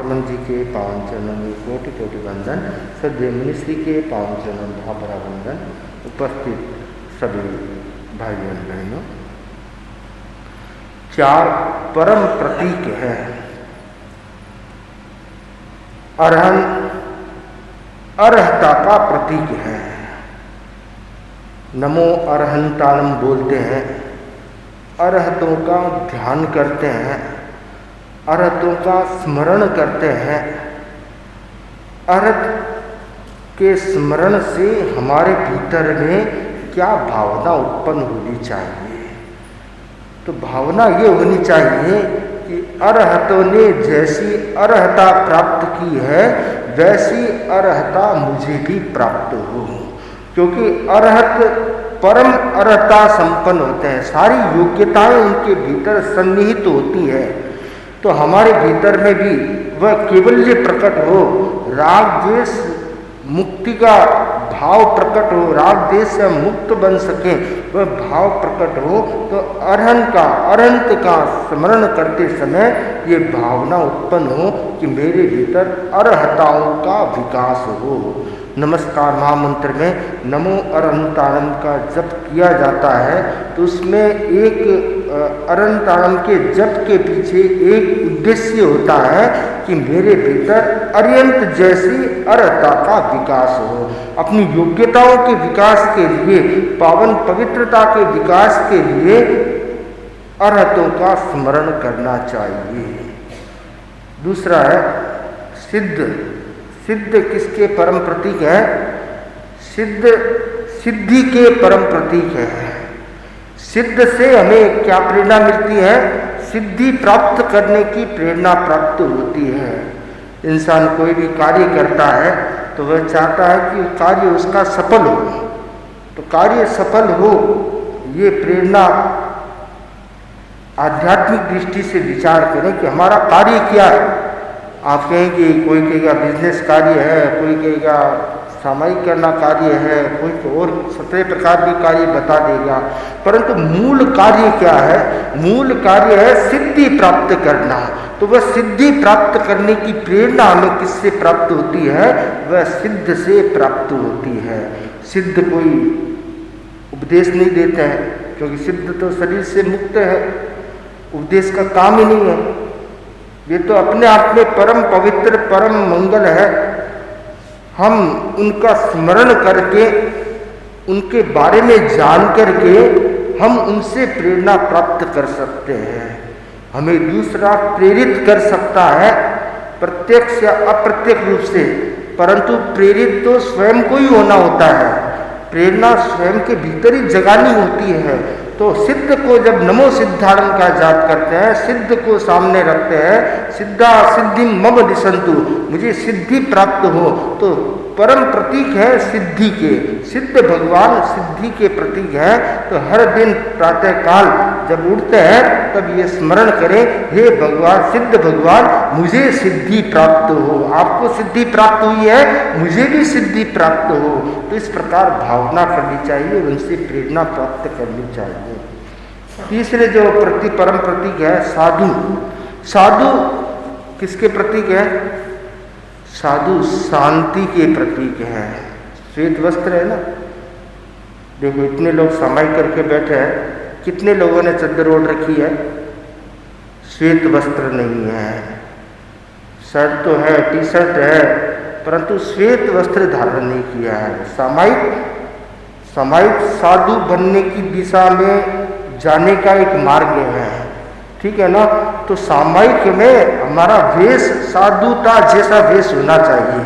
आत्मन जी के पावन चरणों में कोटि कोटि वंदन। सद्य मुनिश्री के पावन चरणों में भाभरा वंदन। उपस्थित सभी भाइयों बहनों, 4 परम प्रतीक हैं। अर्हता का प्रतीक है। नमो अर्हंताणम बोलते हैं, अर्हतों का ध्यान करते हैं, अर्हतों का स्मरण करते हैं। अर्हत के स्मरण से हमारे भीतर में क्या भावना उत्पन्न होनी चाहिए? तो भावना ये होनी चाहिए कि अरहतों ने जैसी अर्हता प्राप्त की है वैसी अर्हता मुझे भी प्राप्त हो, क्योंकि अर्हत परम अर्हता संपन्न होते हैं। सारी योग्यताएं उनके भीतर सन्निहित होती है। तो हमारे भीतर में भी वह केवल्य प्रकट हो, राग द्वेष मुक्ति का भाव प्रकट हो, राग द्वेष से मुक्त बन सके वह भाव प्रकट हो, तो अरहंत का स्मरण करते समय ये भावना उत्पन्न हो कि मेरे भीतर अर्हताओं का विकास हो। नमस्कार महामंत्र में नमो अर्हंताणम का जप किया जाता है, तो उसमें एक अर्हंताणम के जप के पीछे एक उद्देश्य होता है कि मेरे भीतर अर्यंत जैसी अर्हता का विकास हो। अपनी योग्यताओं के विकास के लिए, पावन पवित्रता के विकास के लिए अर्हतों का स्मरण करना चाहिए। दूसरा है सिद्ध। सिद्ध किसके परम प्रतीक है? सिद्ध सिद्धि के परम प्रतीक है। सिद्ध से हमें क्या प्रेरणा मिलती है? सिद्धि प्राप्त करने की प्रेरणा प्राप्त होती है। इंसान कोई भी कार्य करता है तो वह चाहता है कि कार्य उसका सफल हो। तो कार्य सफल हो, ये प्रेरणा आध्यात्मिक दृष्टि से विचार करें कि हमारा कार्य क्या है। आप कहेंगे, कोई कहेगा बिजनेस कार्य है, कोई कहेगा सामायिक करना कार्य है, कोई और 17 प्रकार के कार्य बता देगा, परंतु मूल कार्य क्या है? मूल कार्य है सिद्धि प्राप्त करना। तो वह सिद्धि प्राप्त करने की प्रेरणा हमें किससे प्राप्त होती है? वह सिद्ध से प्राप्त होती है। सिद्ध कोई उपदेश नहीं देते हैं, क्योंकि सिद्ध तो शरीर से मुक्त है, उपदेश का काम ही नहीं है। ये तो अपने आप में परम पवित्र परम मंगल है। हम उनका स्मरण करके, उनके बारे में जान करके हम उनसे प्रेरणा प्राप्त कर सकते हैं। हमें दूसरा प्रेरित कर सकता है प्रत्यक्ष या अप्रत्यक्ष रूप से, परंतु प्रेरित तो स्वयं को ही होना होता है। प्रेरणा स्वयं के भीतर ही जगानी होती है। तो सिद्ध को जब नमो सिद्धाणम का जाप करते हैं, सिद्ध को सामने रखते हैं, सिद्धा सिद्धि मम दिशंतु, मुझे सिद्धि प्राप्त हो, तो परम प्रतीक है सिद्धि के। सिद्ध भगवान सिद्धि के प्रतीक है। तो हर दिन प्रातःकाल जब उठते हैं तब ये स्मरण करें, हे भगवान, सिद्ध भगवान, मुझे सिद्धि प्राप्त हो। आपको सिद्धि प्राप्त हुई है, मुझे भी सिद्धि प्राप्त हो। तो इस प्रकार भावना करनी चाहिए, उनसे प्रेरणा प्राप्त करनी चाहिए। तीसरे जो परम प्रतीक है साधु। साधु किसके प्रतीक है? साधु शांति के प्रतीक है। श्वेत वस्त्र है ना, देखो इतने लोग समाई करके बैठे हैं, कितने लोगों ने चद्दर ओढ़ रखी है? श्वेत वस्त्र नहीं है। शर्ट तो है, टी शर्ट है, परंतु श्वेत वस्त्र धारण नहीं किया है। सामायिक साधु बनने की दिशा में जाने का एक मार्ग है, ठीक है ना। तो सामायिक में हमारा वेश साधुता जैसा वेश होना चाहिए।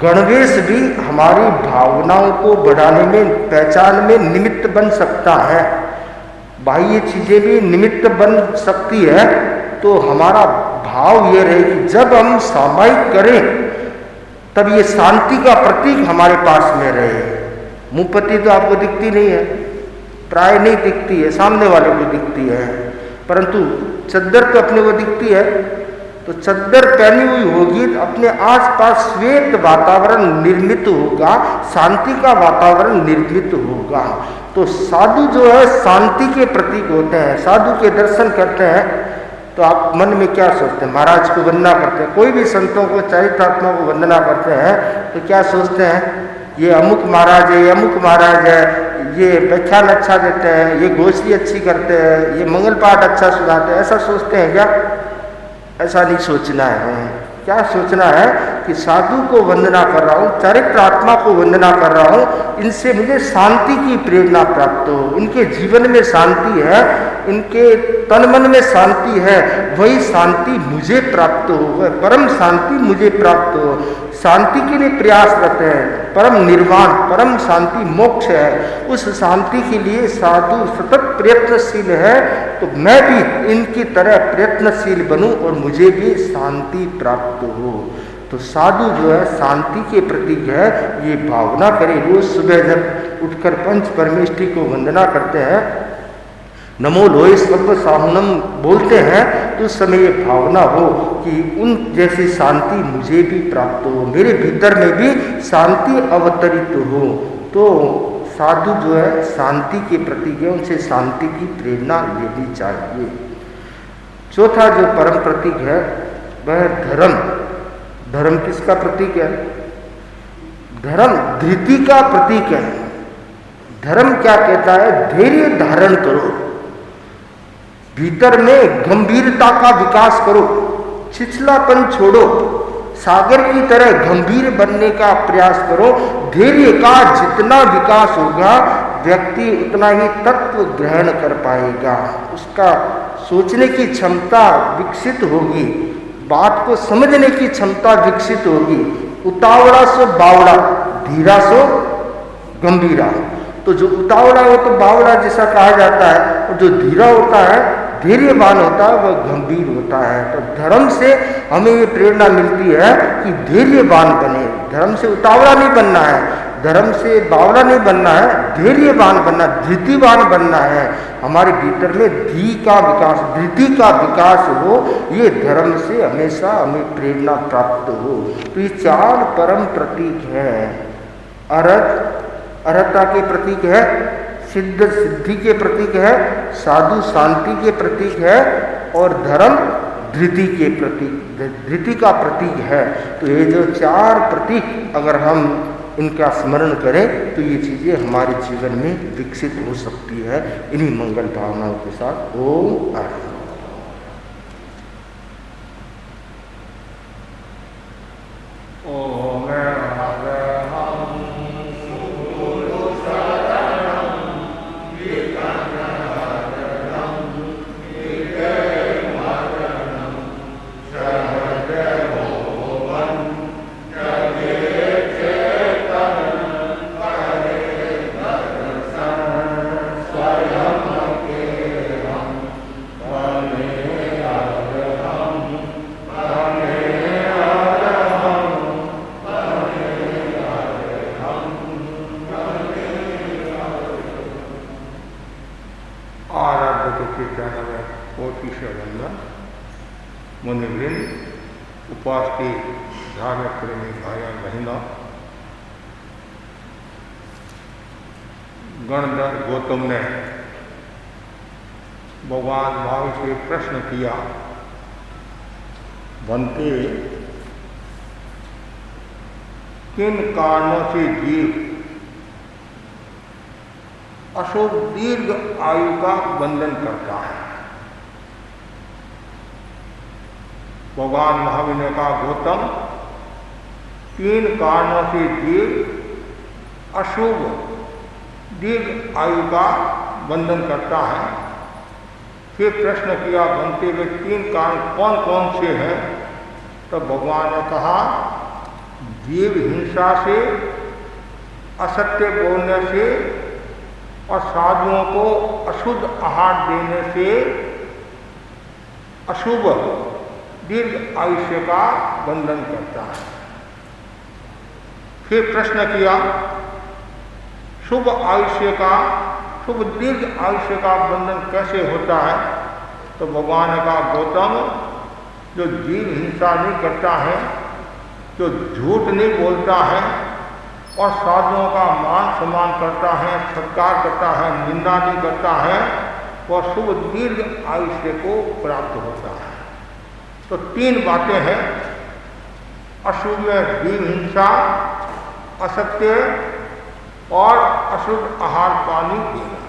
गणवेश भी हमारी भावनाओं को बढ़ाने में, पहचान में निमित्त बन सकता है। बाह्य चीजें भी निमित्त बन सकती है। तो हमारा भाव ये रहे कि जब हम सामायिक करें तब ये शांति का प्रतीक हमारे पास में रहे। मुंहपत्ती तो आपको दिखती नहीं है, प्राय नहीं दिखती है, सामने वाले को दिखती है, परंतु चद्दर तो अपने को दिखती है। तो चद्दर पहनी हुई होगी तो अपने आसपास श्वेत वातावरण निर्मित होगा, शांति का वातावरण निर्मित होगा। तो साधु जो है शांति के प्रतीक होते हैं। साधु के दर्शन करते हैं तो आप मन में क्या सोचते हैं? महाराज को वंदना करते हैं, कोई भी संतों को, चरित्रात्मा को वंदना करते हैं तो क्या सोचते हैं? ये अमुक महाराज है, ये अमुक महाराज है, ये व्याख्यान अच्छा देते हैं, ये गोष्ठी अच्छी करते हैं, ये मंगल पाठ अच्छा सुनाते हैं, ऐसा सोचते हैं क्या? ऐसा नहीं सोचना है। क्या सोचना है कि साधु को वंदना कर रहा हूँ, चरित्र आत्मा को वंदना कर रहा हूँ, इनसे मुझे शांति की प्रेरणा प्राप्त हो, इनके जीवन में शांति है, इनके तन मन में शांति है, वही शांति मुझे प्राप्त हो, वह परम शांति मुझे प्राप्त हो। शांति के लिए प्रयासरत है, परम निर्वाण, परम शांति मोक्ष है, उस शांति के लिए साधु सतत प्रयत्नशील है। तो मैं भी इनकी तरह प्रयत्नशील बनूं और मुझे भी शांति प्राप्त हो। तो साधु जो है शांति के प्रतीक है, ये भावना करें। रोज सुबह जब उठकर पंच परमेष्टि को वंदना करते हैं, नमो लोहे सर्व साहुनम बोलते हैं, तो उस समय ये भावना हो कि उन जैसी शांति मुझे भी प्राप्त हो, मेरे भीतर में भी शांति अवतरित हो। तो साधु जो है शांति के प्रतीक है, उनसे शांति की प्रेरणा लेनी चाहिए। चौथा जो परम प्रतीक है वह धर्म। धर्म किसका प्रतीक है? धर्म धृति का प्रतीक है। धर्म क्या कहता है? धैर्य धारण करो, भीतर में गंभीरता का विकास करो, छिछलापन छोड़ो, सागर की तरह गंभीर बनने का प्रयास करो। धैर्य का जितना विकास होगा व्यक्ति उतना ही तत्व ग्रहण कर पाएगा, उसका सोचने की क्षमता विकसित होगी, बात को समझने की क्षमता विकसित होगी। उतावड़ा सो बावड़ा, धीरा सो गंभीरा। तो जो उतावड़ा हो तो बावड़ा जैसा कहा जाता है, और जो धीरा होता है, धैर्यवान होता है, वह गंभीर होता है। तो धर्म से हमें ये प्रेरणा मिलती है कि धैर्यवान बने। धर्म से उतावड़ा नहीं बनना है, धर्म से बावड़ा नहीं बनना है, धैर्यवान बनना, धृतिवान बनना है। हमारे भीतर में धी का विकास, धृति का विकास हो, ये धर्म से हमेशा हमें प्रेरणा प्राप्त हो। तो ये चार परम प्रतीक है। अर्थ अर्हता के प्रतीक है, सिद्ध सिद्धि के प्रतीक है, साधु शांति के प्रतीक है, और धर्म धृति के प्रतीक, धृति का प्रतीक है। तो ये जो चार प्रतीक अगर हम इनका स्मरण करें तो ये चीज़ें हमारे जीवन में विकसित हो सकती है। इन्हीं मंगल भावनाओं के साथ ओम आनंद। उपास के धार्मिक प्रेमी भाइयों बहनों, गणधर गौतम ने भगवान महावीर से प्रश्न किया, बनते किन कारणों से जीव अशुभ दीर्घ आयु का बंधन करता है? भगवान महावीर ने कहा, गौतम, तीन कारणों से जीव अशुभ दीर्घ आयु का बंधन करता है। फिर प्रश्न किया, बनते हुए तीन कारण कौन कौन से हैं? तो भगवान ने कहा, जीव हिंसा से, असत्य बोलने से और साधुओं को अशुद्ध आहार देने से अशुभ दीर्घ आयुष्य का बंधन करता है। फिर प्रश्न किया, शुभ आयुष्य का, शुभ दीर्घ आयुष्य का बंधन कैसे होता है? तो भगवान ने कहा, गौतम, जो जीव हिंसा नहीं करता है, जो झूठ नहीं बोलता है और साधुओं का मान सम्मान करता है, सत्कार करता है, निंदा नहीं करता है, वह शुभ दीर्घ आयुष्य को प्राप्त होता है। तो 3 बातें हैं, अशुभ में जीव हिंसा, असत्य और अशुद्ध आहार पानी देना।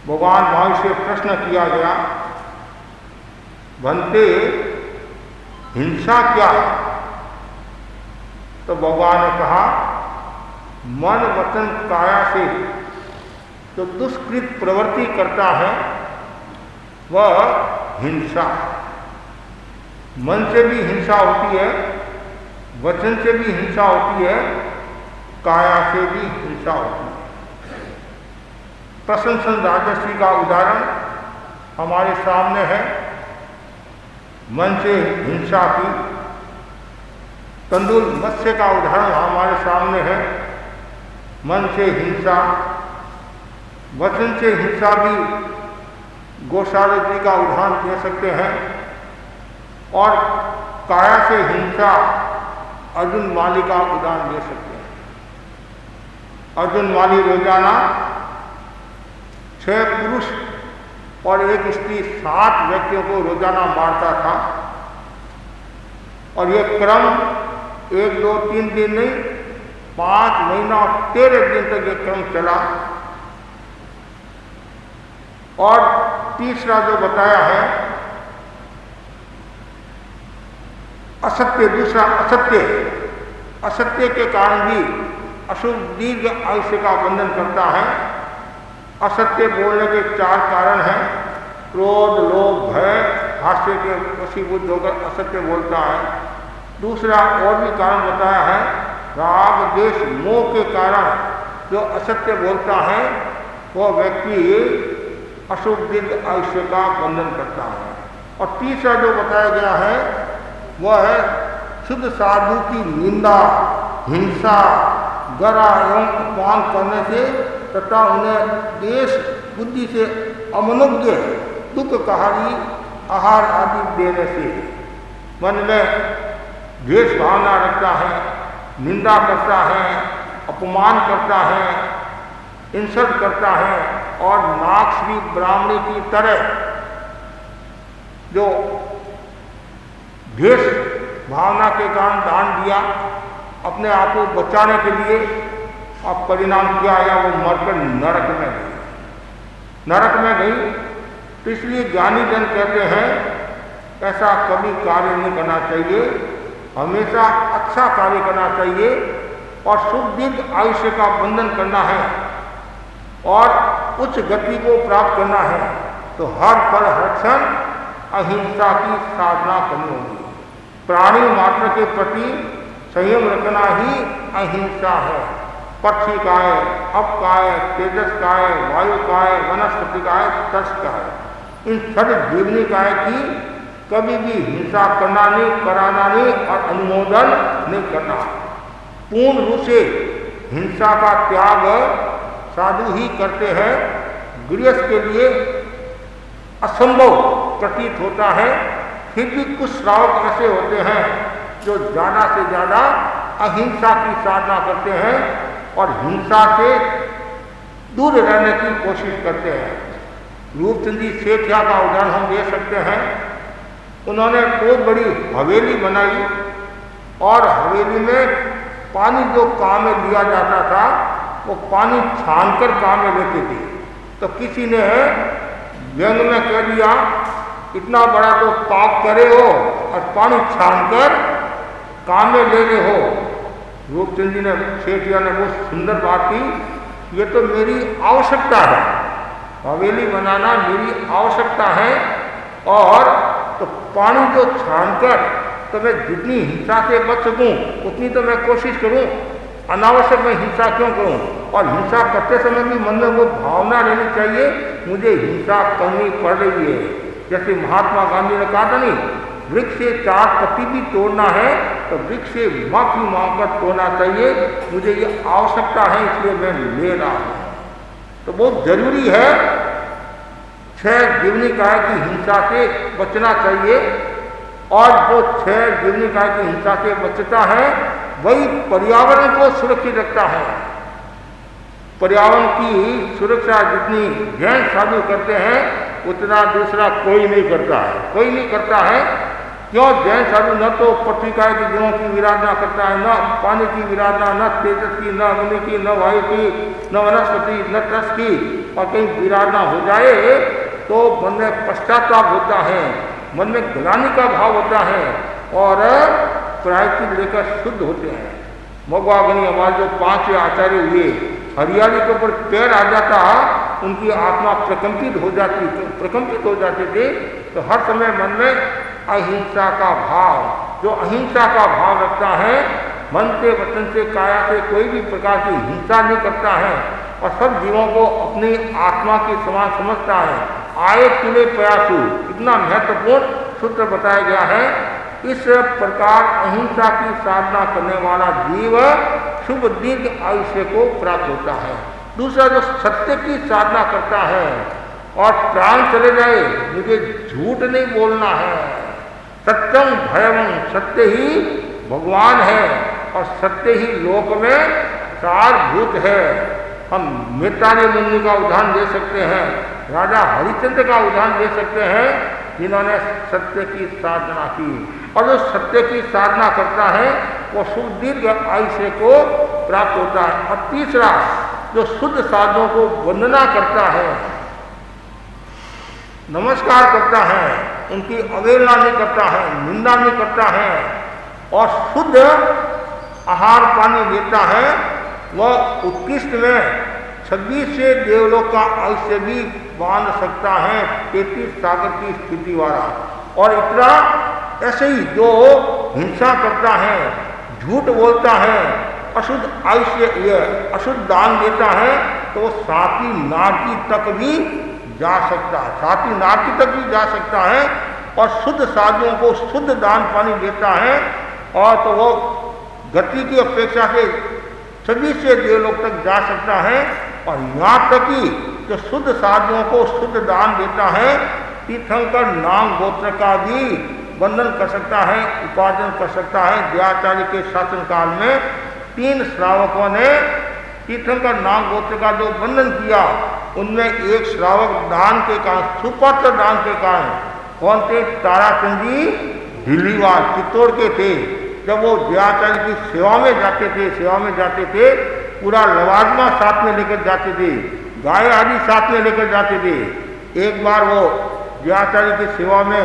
भगवान महावीर से प्रश्न किया गया, भंते हिंसा क्या है? तो भगवान ने कहा, मन वचन काया से जो दुष्कृत प्रवृत्ति करता है वह हिंसा। मन से भी हिंसा होती है, वचन से भी हिंसा होती है, काया से भी हिंसा होती है। प्रशंसन राजर्षि का उदाहरण हमारे सामने है। मन से हिंसा की। तंदुल मत्स्य का उदाहरण हमारे सामने है। मन से हिंसा। वचन से हिंसा भी गोशाला जी का उदाहरण दे सकते हैं। और काया से हिंसा अर्जुन माली का उदाहरण दे सकते हैं। अर्जुन माली रोजाना 6 पुरुष और 1 स्त्री 7 व्यक्तियों को रोजाना मारता था। और यह क्रम 1, 2, 3 दिन नहीं, 5 महीना और 13 दिन तक यह क्रम चला। और तीसरा जो बताया है असत्य, दूसरा असत्य। असत्य के कारण भी अशुभ दीर्घ आयुष्य का बंधन करता है। असत्य बोलने के 4 कारण हैं। क्रोध, लोभ, भय, हास्य के वशीभूत होकर असत्य बोलता है। दूसरा और भी कारण बताया है, राग, द्वेष, मोह के कारण जो असत्य बोलता है वह व्यक्ति अशुभ दीर्घ आयुष्य का बंधन करता है। और तीसरा जो बताया गया है वह है शुद्ध साधु की निंदा, हिंसा, गरा एवं अपमान करने से तथा उन्हें देश बुद्धि से अमनोज्ञ दुखकारी आहार आदि देने से। मन में द्वेष भावना रखता है, निंदा करता है, अपमान करता है, इंसल्ट करता है और नाक्षरी ब्राह्मणी की तरह जो द्वेष भावना के कारण दान दिया अपने आप को बचाने के लिए, अब परिणाम क्या आया, वो मरकर नरक में गई। नरक में गई। तो इसलिए ज्ञानी जन कहते हैं ऐसा कभी कार्य नहीं करना चाहिए, हमेशा अच्छा कार्य करना चाहिए और शुभ दीर्घ आयुष्य का बंधन करना है और उच्च गति को प्राप्त करना है। तो हर पल हर क्षण अहिंसा की साधना करनी होगी। प्राणी मात्र के प्रति संयम रखना ही अहिंसा है। पक्षी का है, अप का है, तेजस का है, वायु का है, वनस्पति का है, तस का है। इन छठ जीवनी का है कि कभी भी हिंसा करना नहीं, कराना नहीं और अनुमोदन नहीं करना। पूर्ण रूप से हिंसा का त्याग साधु ही करते हैं। गृहस्थ के लिए असंभव प्रतीत होता है, फिर भी कुछ श्रावक ऐसे होते हैं जो ज़्यादा से ज़्यादा अहिंसा की साधना करते हैं और हिंसा से दूर रहने की कोशिश करते हैं। रूपचंद जी सेठिया का उदाहरण हम दे सकते हैं। उन्होंने बहुत बड़ी हवेली बनाई और हवेली में पानी जो काम में लिया जाता था वो पानी छानकर काम में लेते थे। तो किसी ने व्यंग में कह दिया, इतना बड़ा तो पाप करे हो और पानी छानकर काम में ले रहे हो। रूपचंद जी ने, सेठिया ने बहुत सुंदर बात की, ये तो मेरी आवश्यकता है, हवेली बनाना मेरी आवश्यकता है और तो पानी जो छानकर तो मैं जितनी हिंसा से बच सकूं उतनी तो मैं कोशिश करूं, अनावश्यक मैं हिंसा क्यों करूं। और हिंसा करते समय भी मन में वो भावना रहनी चाहिए, मुझे हिंसा करनी पड़ रही है। जैसे महात्मा गांधी ने कहा था नहीं, वृक्ष से 4 पत्ती भी तोड़ना है तो वृक्ष से माफी मांगकर तोड़ना चाहिए, मुझे ये आवश्यकता है इसलिए मैं ले रहा हूँ। तो बहुत जरूरी है 6 जीवनी काय की हिंसा से बचना चाहिए और जो 6 जीवनी काय की हिंसा से बचता है वही पर्यावरण को सुरक्षित रखता है। पर्यावरण की सुरक्षा जितनी जैन साधु करते हैं उतना दूसरा कोई नहीं करता है, कोई नहीं करता है। क्यों? जैन साधु न तो पत्रिकाएँ की जीवों की विराधना करता है, न पानी की विराधना, न तेजस की, न अग्नि की, न वायु की, न वनस्पति, न रस की। और कहीं विराधना हो जाए तो मन में पश्चाताप होता है, मन में ग्लानि का भाव होता है और प्रायश्चित लेकर शुद्ध होते हैं। मगवाग्नि हमारे जो 5 आचार्य हुए, हरियाली के ऊपर पैर आ जाता उनकी आत्मा प्रकंपित हो जाते थे। तो हर समय मन में अहिंसा का भाव, जो अहिंसा का भाव रखता है, मन से, वचन से, काया से कोई भी प्रकार की हिंसा नहीं करता है और सब जीवों को अपनी आत्मा के समान समझता है। आए तुले प्रयासु, इतना महत्वपूर्ण सूत्र बताया गया है। इस प्रकार अहिंसा की साधना करने वाला जीव शुभ दीर्घ आयुष्य को प्राप्त होता है। दूसरा, जो सत्य की साधना करता है और प्राण चले जाए, मुझे झूठ नहीं बोलना है, सत्यम भयम, सत्य ही भगवान है और सत्य ही लोक में सारभूत है। हम मितानी मुनि का उदाहरण दे सकते हैं, राजा हरिश्चंद्र का उदाहरण दे सकते हैं, जिन्होंने सत्य की साधना की। और जो सत्य की साधना करता है वो शुभ दीर्घ आयुष्य को प्राप्त होता है। और तीसरा, जो शुद्ध साधनों को वंदना करता है, नमस्कार करता है, उनकी अवहेलना नहीं करता है, निंदा नहीं करता है और शुद्ध आहार पानी देता है, वह उत्कृष्ट में 26 से देवलोक का आयुष्य भी बांध सकता है, 33 सागर की स्थिति वाला। और इतना ऐसे ही जो हिंसा करता है, झूठ बोलता है, अशुद्ध आयुष्य, अशुद्ध दान देता है, तो वो 7वीं नारकी तक भी जा सकता है, 7वीं नारकी तक भी जा सकता है। और शुद्ध साधुओं को शुद्ध दान पानी देता है और तो वो गति की अपेक्षा से 26 से देवलोक तक जा सकता है। और यहाँ तक कि जो शुद्ध साधुओं को शुद्ध दान देता है, तीर्थंकर नाम गोत्र का भी बंधन कर सकता है, उपार्जन कर सकता है। द्रोणाचार्य के शासनकाल में 3 श्रावकों ने तीर्थंकर नाम गोत्र का जो बंधन किया, उनमें एक श्रावक दान के कारण, सुपात्र दान के कारण, कौन थे? ताराचंद जी ढिल्लीवाल, चित्तौड़ के थे। जब वो द्रोणाचार्य की सेवा में जाते थे, पूरा लवाजमा साथ में लेकर जाते थे, गाय आदि साथ में लेकर जाते थे। एक बार वो द्रोणाचार्य की सेवा में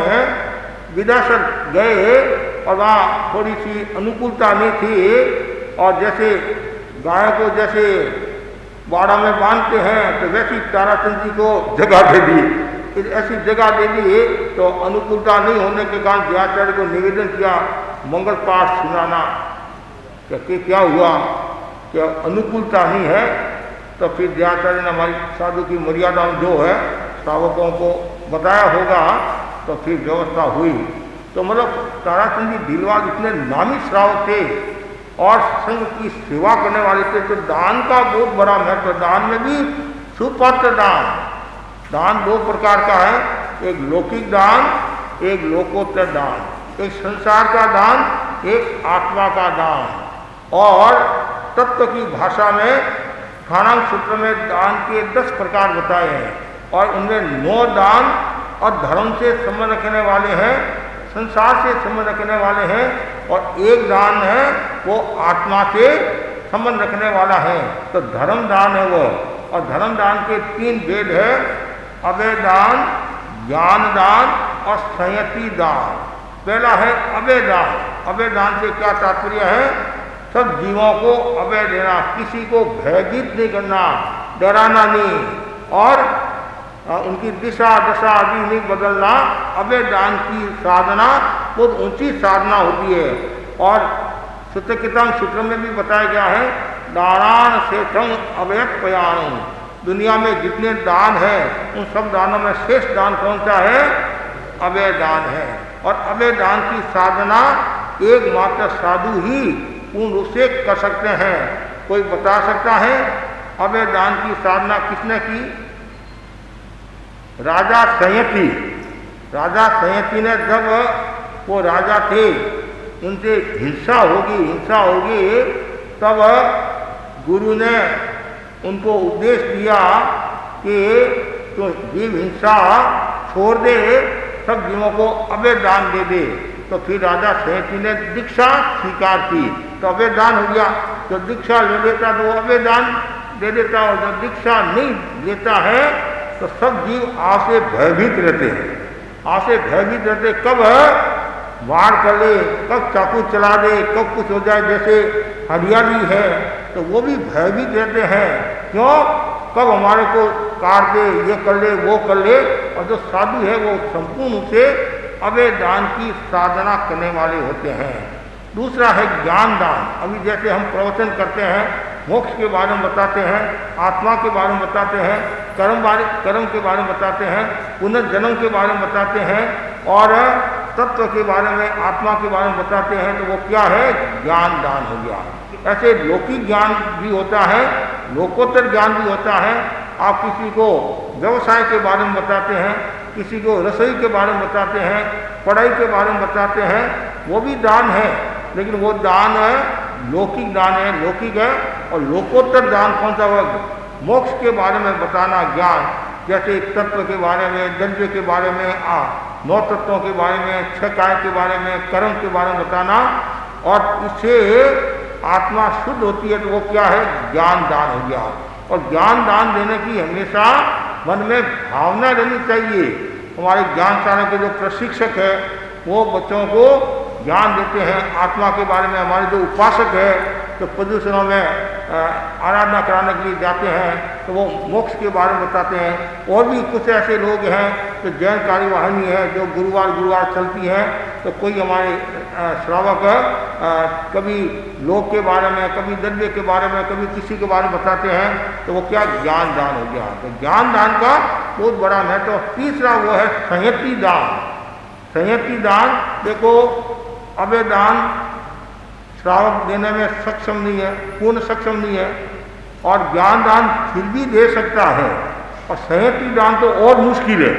विदासर गए और वहाँ थोड़ी सी अनुकूलता नहीं थी और जैसे गाय को जैसे बाड़ा में बांधते हैं तो वैसी ताराचंद जी को जगह दे दी। ऐसी जगह दे दी तो अनुकूलता नहीं होने के कारण द्रोणाचार्य को निवेदन किया मंगल पाठ सुनाना। क्या हुआ? क्या अनुकूलता नहीं है? तो फिर द्रोणाचार्य ने हमारी साधु की मर्यादा जो है श्रावकों को बताया होगा, तो फिर व्यवस्था हुई। तो मतलब ताराचंद जी ढिल्लीवाल इतने नामी श्रावक थे और संघ की सेवा करने वाले थे। तो दान का बहुत बड़ा महत्व, दान में भी सुपात्र दान। दान 2 प्रकार का है, एक लौकिक दान, एक लोकोत्तर दान, एक संसार का दान, एक आत्मा का दान। और तत्व की भाषा में खानांग सूत्र में दान के 10 प्रकार बताए हैं और उनमें 9 दान और धर्म से संबंध रखने वाले हैं, संसार से संबंध रखने वाले हैं, और एक दान है वो आत्मा से संबंध रखने वाला है, तो धर्म दान है वो। और धर्म दान के 3 भेद है, अभय दान, ज्ञान दान और संयति दान। पहला है अभय दान। अभय दान से क्या तात्पर्य है? सब जीवों को अभय देना, किसी को भयभीत नहीं करना, डराना नहीं और उनकी दिशा दशा आदि नहीं बदलना। अभय दान की साधना बहुत ऊंची साधना होती है और सूत्रकृतम सूत्र में भी बताया गया है, दानान श्रेष्ठं अभयत पयाणु। दुनिया में जितने दान हैं उन सब दानों में श्रेष्ठ दान कौन सा है? अभय दान है। और अभय दान की साधना एकमात्र साधु ही पूर्ण रूप से कर सकते हैं। कोई बता सकता है अभय दान की साधना किसने की? राजा संयति। राजा संयति ने, जब वो राजा थे, उनसे हिंसा होगी तब गुरु ने उनको उपदेश दिया कि तो जीव हिंसा छोड़ दे, सब जीवों को अभय दान दे दे। तो फिर राजा सहती ने दीक्षा स्वीकार की, तो अभय दान हो गया। जो दीक्षा ले लेता तो वो अभय दान दे देता, और जो दीक्षा नहीं लेता है तो सब जीव आप से भयभीत रहते हैं। आप से भयभीत रहते कब वार कर ले, कब चाकू चला दे, कब कुछ हो जाए, जैसे हरियाली है तो वो भी भयभीत रहते हैं। क्यों? कब हमारे को काट दे, ये कर ले, वो कर ले। और जो साधु है वो संपूर्ण रूप से अभय दान की साधना करने वाले होते हैं। दूसरा है ज्ञान दान। अभी जैसे हम प्रवचन करते हैं, मोक्ष के बारे में बताते हैं, आत्मा के बारे में बताते हैं, कर्म के बारे में बताते हैं, पुनर्जन्म के बारे में बताते हैं, और तत्व के बारे में, आत्मा के बारे में बताते हैं, तो वो क्या है? ज्ञान दान हो गया। ऐसे लौकिक ज्ञान भी होता है, लोकोत्तर ज्ञान भी होता है। आप किसी को व्यवसाय के बारे में बताते हैं, किसी को रसोई के बारे में बताते हैं, पढ़ाई के बारे में बताते हैं, वो भी दान है, लेकिन वो दान है लौकिक दान है, लौकिक है। और लोकोत्तर दान कौन सा? मोक्ष के बारे में बताना ज्ञान, जैसे तत्व के बारे में, द्रव्य के बारे में, 9 तत्वों के बारे में, 6 काय के बारे में, कर्म के बारे में बताना, और इससे आत्मा शुद्ध होती है, तो वो क्या है? ज्ञान दान हो गया। और ज्ञान दान देने की हमेशा मन में भावना रहनी चाहिए। हमारे ज्ञानशाला के जो प्रशिक्षक है वो बच्चों को ज्ञान देते हैं आत्मा के बारे में। हमारे जो उपासक है तो प्रदूषणों में आराधना कराने के लिए जाते हैं, तो वो मोक्ष के बारे में बताते हैं। और भी कुछ ऐसे लोग हैं तो जैन कार्यवाहिनी है जो गुरुवार चलती है, तो कोई हमारे श्रावक कभी लोक के बारे में, कभी द्रव्य के बारे में, कभी किसी के बारे में बताते हैं, तो वो क्या? ज्ञान दान हो गया। तो ज्ञान दान का बहुत बड़ा महत्व। तो तीसरा वो है संयति दान। संयति दान, देखो अभय दान श्रावक देने में सक्षम नहीं है, पूर्ण सक्षम नहीं है, और ज्ञान दान फिर भी दे सकता है, और संयति दान तो और मुश्किल है।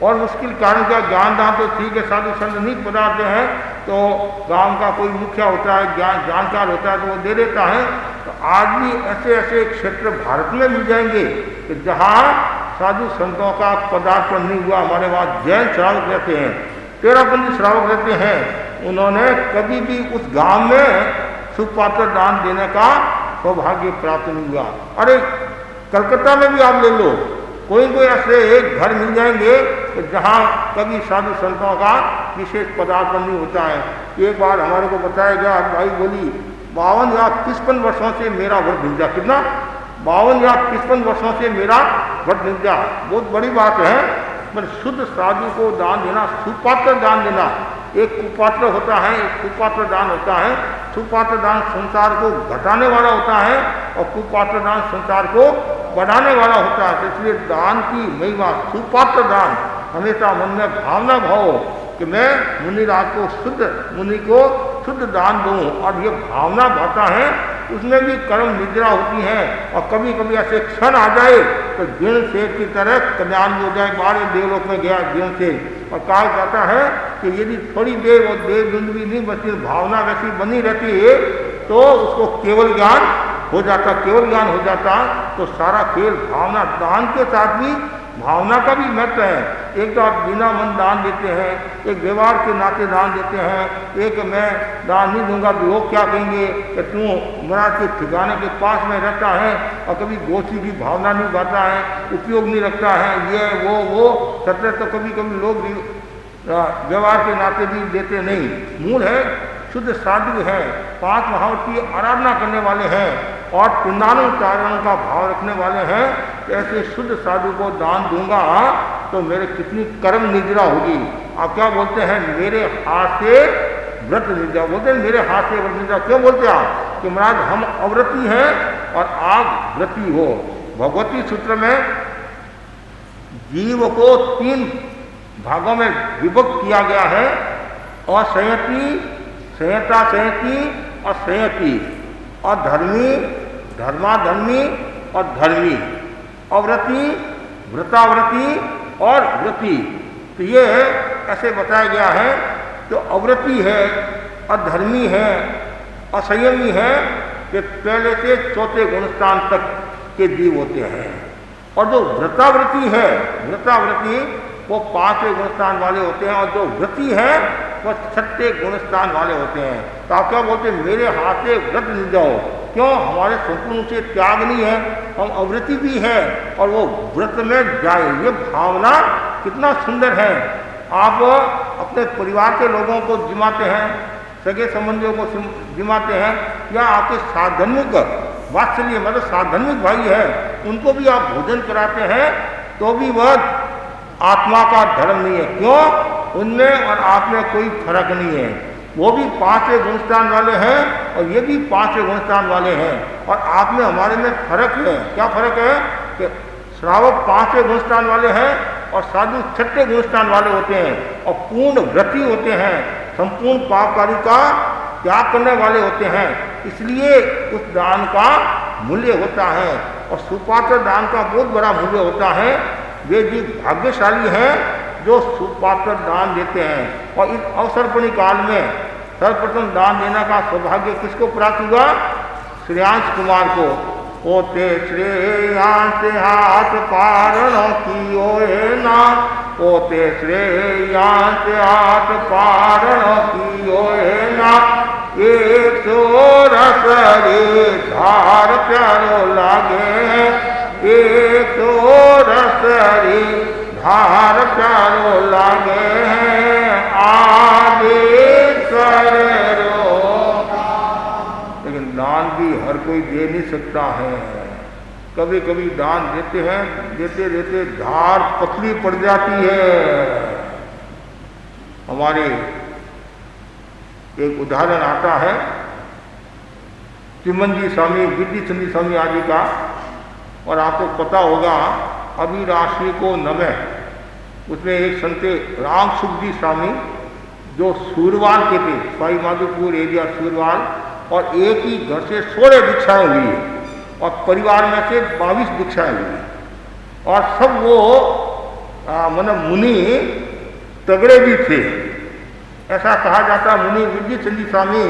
और मुश्किल कारण क्या? ज्ञान दान तो ठीक है, साधु संत नहीं पदार्थ हैं, तो गांव का कोई मुखिया होता है, जानकार होता है, तो वो दे देता है। तो आज भी ऐसे ऐसे क्षेत्र भारत में मिल जाएंगे कि जहाँ साधु संतों का पदार्पण नहीं हुआ। हमारे वहाँ जैन श्रावक रहते हैं, तेरापंथी श्रावक रहते हैं, उन्होंने कभी भी उस गांव में सुपात्र दान देने का सौभाग्य प्राप्त नहीं हुआ। अरे कलकत्ता में भी आप ले लो, कोई ऐसे एक घर मिल जाएंगे तो जहाँ कभी साधु संतों का विशेष पदार्पण नहीं होता है। एक बार हमारे को बताया गया, भाई बोली 52 या 53 वर्षों से मेरा व्रत मिल जा। कितना? 52 या 53 वर्षों से मेरा व्रत मिल जा। बहुत बड़ी बात है। पर शुद्ध साधु को दान देना, सुपात्र दान देना। एक कुपात्र होता है, एक सुपात्र दान होता है। सुपात्र दान संसार को घटाने वाला होता है, और कुपात्र दान संसार को बढ़ाने वाला होता है। इसलिए दान की महिमा, सुपात्र दान, हमेशा मन में भावना भाव कि मैं मुनिराज को मुनि को शुद्ध दान दूँ, और ये भावना भाता है। उसमें भी कर्म निद्रा होती है, और कभी कभी ऐसे क्षण आ जाए तो जीर्ण सेठ की तरह कल्याण हो जाए। बाहर देवलोक में गया जीर्ण सेठ, और कहा जाता है कि यदि थोड़ी देर वो देव जिंदगी नहीं बचती, भावना वैसी बनी रहती है, तो उसको केवल ज्ञान हो जाता। केवल ज्ञान हो जाता तो सारा खेल भावना दान के साथ भी भावना का भी महत्व है। एक तो आप बिना मन दान देते हैं, एक व्यवहार के नाते दान देते हैं, एक मैं दान नहीं दूंगा तो लोग क्या कहेंगे कि तू महाराज के ठिकाने के पास में रहता है और कभी गोष्ठी की भावना नहीं गाता है, उपयोग नहीं रखता है, ये वो सत्य। तो कभी कभी लोग व्यवहार के नाते भी देते नहीं। मूल है शुद्ध साधु है, 5 महावत की आराधना करने वाले हैं और पुण्यानुचारण का भाव रखने वाले हैं। ऐसे शुद्ध साधु को दान दूंगा तो मेरे कितनी कर्म निद्रा होगी। आप क्या बोलते हैं? मेरे हाथ से व्रत निद्रा बोलते हैं। मेरे हाथ से व्रत निद्रा क्यों बोलते आप? कि महाराज हम अव्रती हैं और आप व्रती हो। भगवती सूत्र में जीव को 3 भागों में विभक्त किया गया है, और संयति, संयता संयति और संयति, और धर्मी, धर्माधर्मी और धर्मी, अव्रती, व्रताव्रती और व्रती। तो ये ऐसे बताया गया है। जो अव्रती है, अधर्मी है, असंयमी है, कि पहले से 4थे गुणस्थान तक के जीव होते हैं। और जो व्रताव्रती है, व्रताव्रती वो 5वें गुणस्थान वाले होते हैं, और जो व्रती है वो 6ठे गुणस्थान वाले होते हैं। तो आप क्या बोलते हैं, मेरे हाथ से व्रत नहीं जाओ, क्यों? हमारे संपूर्ण से त्याग नहीं है, हम अव्रती भी है और वो व्रत में जाए। ये भावना कितना सुंदर है। आप अपने परिवार के लोगों को जिमाते हैं, सगे संबंधियों को जिमाते हैं, या आपके साधर्मिक वात्सल्य मतलब साधर्मिक भाई है उनको भी आप भोजन कराते हैं, तो भी वह आत्मा का धर्म नहीं है। क्यों? उनमें और आप में कोई फर्क नहीं है। वो भी 5वें गुणस्थान वाले हैं और ये भी 5वें गुणस्थान वाले हैं, और आप में हमारे में फर्क है। क्या फर्क है कि श्रावक 5वें गुणस्थान वाले हैं और साधु 6ठे गुणस्थान वाले होते हैं, और पूर्ण व्रती होते हैं, संपूर्ण पापकारी का त्याग करने वाले होते हैं। इसलिए उस दान का मूल्य होता है, और सुपात्र दान का बहुत बड़ा मूल्य होता है। वे जी भाग्यशाली हैं जो सुपात्र दान देते हैं। और इस अवसरपणी काल में सर्वप्रथम दान देने का सौभाग्य किसको प्राप्त हुआ? श्रेयांश कुमार को। ओते श्रेयांश हाथ पारण कियो ना, ओते श्रेयांश हाथ पारण कियो ना, 100 रे धार प्यारो लागे, 100 रे धार प्यारो लागे, आदेश रो। लेकिन दान भी हर कोई दे नहीं सकता है। कभी कभी दान देते हैं, देते देते धार पतली पड़ जाती है। हमारे एक उदाहरण आता है चिमनजी स्वामी, गिड्डी चंदी स्वामी आदि का, और आपको पता होगा अभिराशि को नमः, उसमें एक संते राम सुखजी स्वामी जो सूरवाल के थे, स्वाई माधोपुर एरिया सूरवाल, और एक ही घर से 16 दीक्षाएं हुई है, और परिवार में से 22 दीक्षाएं हुई, और सब वो मतलब मुनि तगड़े भी थे। ऐसा कहा जाता, मुनि विद्य चंदी स्वामी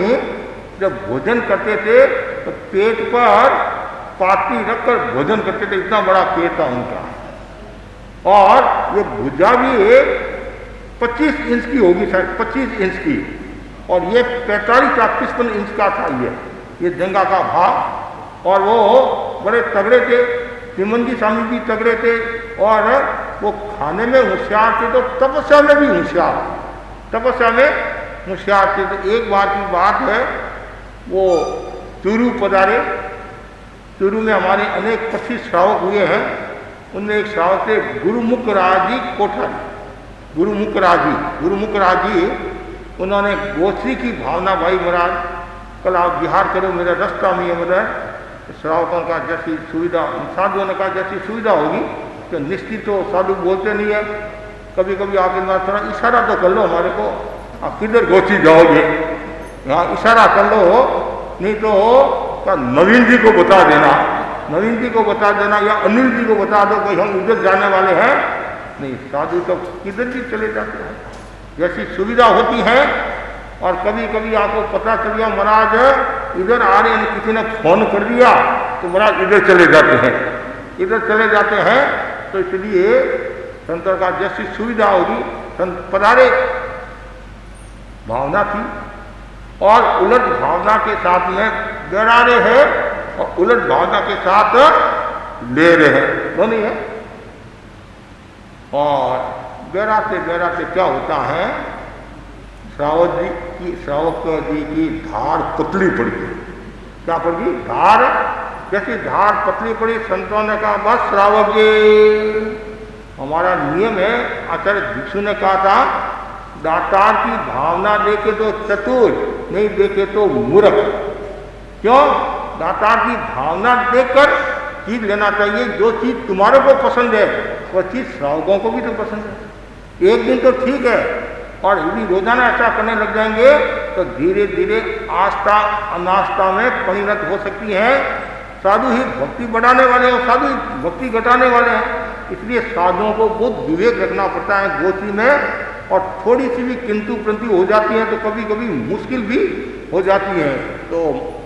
जब भोजन करते थे तो पेट पर पाती रखकर भोजन करते थे, इतना बड़ा पेट था उनका। और ये भुजा भी 25 इंच की होगी शायद, 25 इंच की, और ये 45 या 55 इंच का था ये जंगा का भाग। और वो बड़े तगड़े थे, चिमनजी स्वामी भी तगड़े थे, और वो खाने में होशियार थे, तो तपस्या में भी होशियार, तपस्या में होशियार थे। तो एक बार की बात है, वो चूरू पधारे। चूरू में हमारे अनेक 25 श्रावक हुए हैं, उनमें एक श्रावक थे गुरुमुख राज जी कोठारी। गुरुमुख राज जी उन्होंने गोश्री की भावना, भाई महाराज कल आप विहार करो, मेरा रास्ता में है, मतलब श्रावकों का जैसी सुविधा, साधुओं ने कहा जैसी सुविधा होगी, तो निश्चित तो साधु बोलते नहीं है, कभी कभी आप इन बार थोड़ा इशारा तो कर लो हमारे को, आप किधर गोची जाओगे, यहाँ इशारा कर लो, नहीं तो क्या नवीन जी को बता देना, नवीन जी को बता देना, या अनिल जी को बता दो कि हम उधर जाने वाले हैं। नहीं, साधु तो किधर भी चले जाते हैं, जैसी सुविधा होती है। और कभी कभी आपको पता चल गया महाराज इधर आ रहे हैं, किसी ने फोन कर दिया तो महाराज इधर चले जाते हैं, इधर चले जाते हैं। तो इसलिए संतों का जैसी सुविधा होगी, संत पधारे, भावना थी। और उलट भावना के साथ में गहरा रहे हैं, और उलट भावना के साथ ले रहे हैं, दोनों है। और गहरा से क्या होता है, श्रावक जी की धार पतली पड़ गई। क्या पड़ गई? धार। जैसी धार पतली पड़ी, संतों ने कहा बस श्रावक जी, हमारा नियम है, आचार्य भिक्षु ने कहा था, दातार की भावना देखे तो चतुर, नहीं देखे तो मूर्ख। क्यों? दातार की भावना देखकर चीज लेना चाहिए। जो चीज तुम्हारे को पसंद है वो चीज श्रावकों को भी तो पसंद है। एक दिन तो ठीक है, और यदि रोजाना ऐसा करने लग जाएंगे तो धीरे धीरे आस्था अनास्था में परिणत हो सकती है। साधु ही भक्ति बढ़ाने वाले हैं, साधु ही भक्ति घटाने वाले हैं। इसलिए साधुओं को बहुत विवेक रखना पड़ता है गोष्ठी में, और थोड़ी सी भी किंतु परंतु हो जाती है तो कभी कभी मुश्किल भी हो जाती है। तो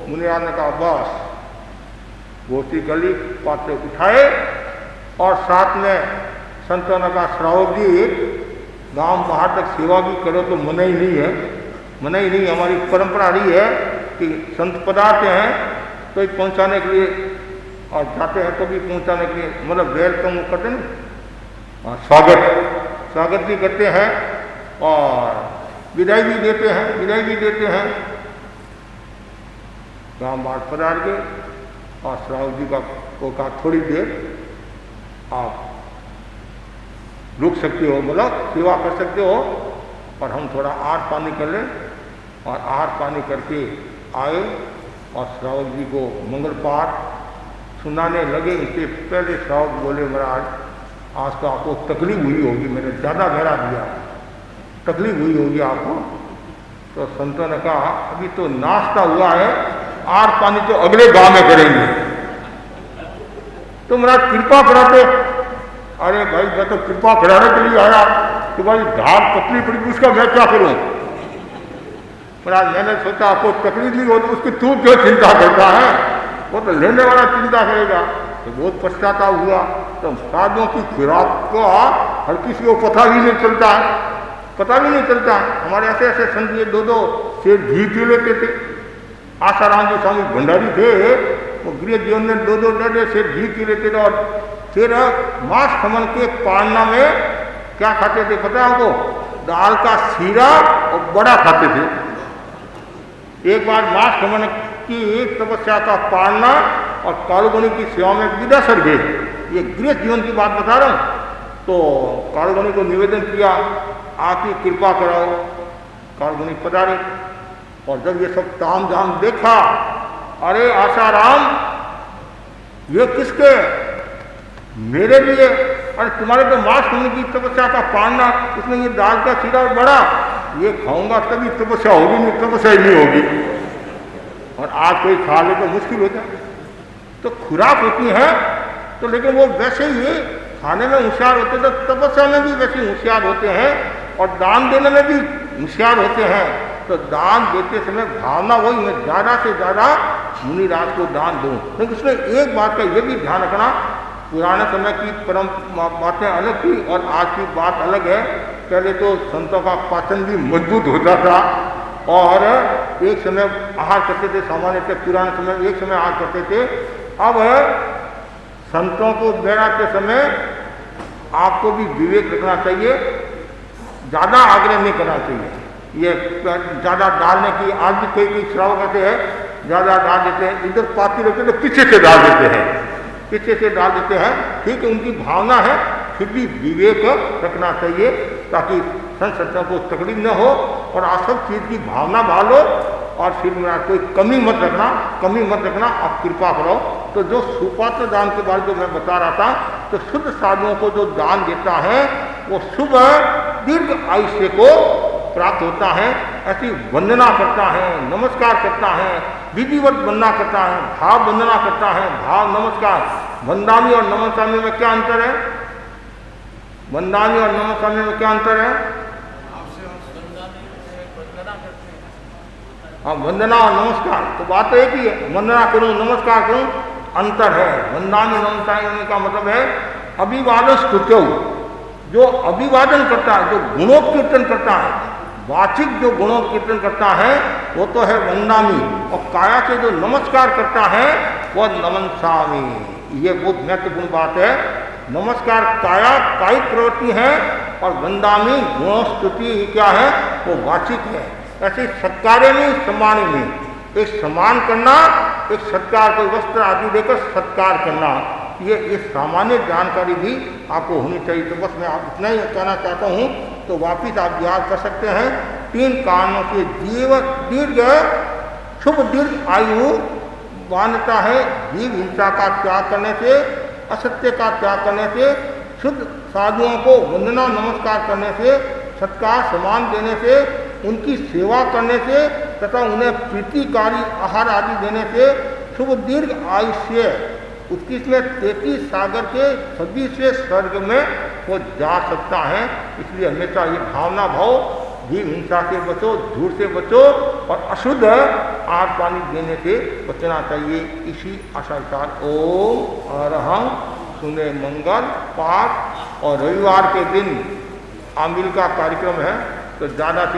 मुनियार ने कहा बस गोती गली पात्र उठाए और साथ में संतों ने कहा श्रावक जी गांव बाहर तक सेवा भी करो तो मना ही नहीं है, मना ही नहीं। हमारी परंपरा रही है कि संत पधारते हैं तो ही पहुंचाने के लिए और जाते हैं तो भी पहुंचाने के लिए, मतलब वेलकम करते ना, स्वागत भी करते हैं और विदाई भी देते हैं। गांव बाहर पधार के और श्रावक जी को कहा थोड़ी देर आप रुक सकते हो, मतलब सेवा कर सकते हो और हम थोड़ा आहार पानी कर लें। और आहार पानी करके आए और श्रावक जी को मंगल पाठ सुनाने लगे। इससे पहले श्रावक बोले महाराज आज तो आपको तकलीफ हुई होगी, मैंने ज़्यादा गहरा दिया, तकलीफ हुई होगी आपको। तो संतों ने कहा अभी तो नाश्ता हुआ है, आहार पानी तो अगले गांव में करेंगे। तो महाराज कृपा कराते। अरे भाई मैं तो कृपा कराने के लिए आया, तुम्हारी धार पतली पड़ी, उसका मैं क्या करूं? महाराज मैंने सोचा आपको तकलीफ नहीं हो तो उसकी तू क्यों चिंता करता है, वो तो लेने वाला चिंता करेगा। तो बहुत पश्चाताप हुआ। तो साधुओं की खुराक को हर किसी को पता भी नहीं चलता है, पता भी नहीं चलता है। हमारे ऐसे ऐसे संत ये 2-2 शेर घी पी लेते थे। आसाराम जी स्वामी भंडारी थे, वो गृह जीवन में 2-2 डे शेर घी पी लेते थे। और फिर मांस खमन के पालना में क्या खाते थे पता है आपको? दाल का सीरा और बड़ा खाते थे। एक बार मांस खमन की तपस्या का पालना और कालगुनी की सेवा में विदा सर गए। ये गृह जीवन की बात बता रहा हूँ। तो कालगुनी को निवेदन किया आप ही कृपा कराओ। कालगुनी पधारे और जब ये सब ताम झाम देखा, अरे आसाराम ये किसके? मेरे लिए। अरे तुम्हारे तो मांस खमन की तपस्या का पालना, उसमें ये दाल का सीरा बड़ा, ये खाऊंगा तभी तपस्या होगी, नहीं तपस्या ही नहीं होगी। और आज कोई खा ले तो मुश्किल होता है। तो खुराक होती है तो, लेकिन वो वैसे ही खाने में होशियार होते तो तपस्या में भी वैसे होशियार होते हैं और दान देने में भी होशियार होते हैं। तो दान देते समय भावना वही, मैं ज़्यादा से ज़्यादा मुनिराज को दान दूँ। लेकिन उसमें एक बात का ये भी ध्यान रखना, पुराने समय की बातें अलग थी और आज की बात अलग है। पहले तो संतों का पाचन भी मजबूत होता था और एक समय आहार करते थे, सामान्य पुराने समय में एक समय आहार करते थे। अब संतों को बैठाते समय आपको भी विवेक रखना चाहिए, ज़्यादा आग्रह नहीं करना चाहिए। ये ज़्यादा डालने की, आज भी कोई श्राव करते हैं, ज़्यादा डाल देते हैं, इधर पाती रखते तो पीछे से डाल देते हैं, पीछे से डाल देते हैं। ठीक है, उनकी भावना है, फिर भी विवेक रखना चाहिए ताकि संतों को तकलीफ न हो और आप सब चीज़ की भावना भालो। और फिर मेरा कोई कमी मत रखना, आप कृपा करो। तो जो सुपात्र दान के बारे में मैं बता रहा था, तो शुद्ध साधुओं को जो दान देता है वो शुभ दीर्घ आयुष्य को प्राप्त होता है। ऐसी वंदना करता है, नमस्कार करता है, विधिवत वंदना करता है, भाव वंदना करता है, भाव नमस्कार। वंदामी और नमस्कामी में क्या अंतर है? वंदामी और नमस्कामी में क्या अंतर है? हाँ, वंदना और नमस्कार तो बात तो एक ही है। वंदना करूँ, नमस्कार करूँ, अंतर है। वंदामी नमस्कार का मतलब है अभिवादन स्तुत्यो, जो अभिवादन करता है, जो गुणोत्कीर्तन करता है, वाचिक जो गुणोत्कीर्तन करता है वो तो है वंदामी। और काया से जो नमस्कार करता है वह नमनसामी। ये बहुत महत्वपूर्ण बात है। नमस्कार कायिक प्रवृत्ति है और वंदामी गुणोस्तुति क्या है? वो वाचिक है। ऐसे सत्कार्य में, सम्मान में, एक सम्मान करना, एक सत्कार को वस्त्र आदि देकर सत्कार करना, ये सामान्य जानकारी भी आपको होनी चाहिए। तो बस मैं आप इतना ही कहना चाहता हूँ। तो वापिस आप याद कर सकते हैं 3 कारणों से दीर्घ शुभ दीर्घ आयु मान्यता है। जीव हिंसा का त्याग करने से, असत्य का त्याग करने से, शुद्ध साधुओं को वंदना नमस्कार करने से, सत्कार सम्मान देने से, उनकी सेवा करने से तथा उन्हें प्रीतिकारी आहार आदि देने से शुभ दीर्घ आयुष्य 21 सागर के 26वें स्वर्ग में वो जा सकता है। इसलिए हमेशा ये भावना भाव, जीव हिंसा से बचो, झूठ से बचो, और अशुद्ध आग पानी देने से बचना चाहिए। इसी आशाचार ओम अरहं सुने मंगल पाठ। और रविवार के दिन आमिल का कार्यक्रम है, तो ज़्यादा से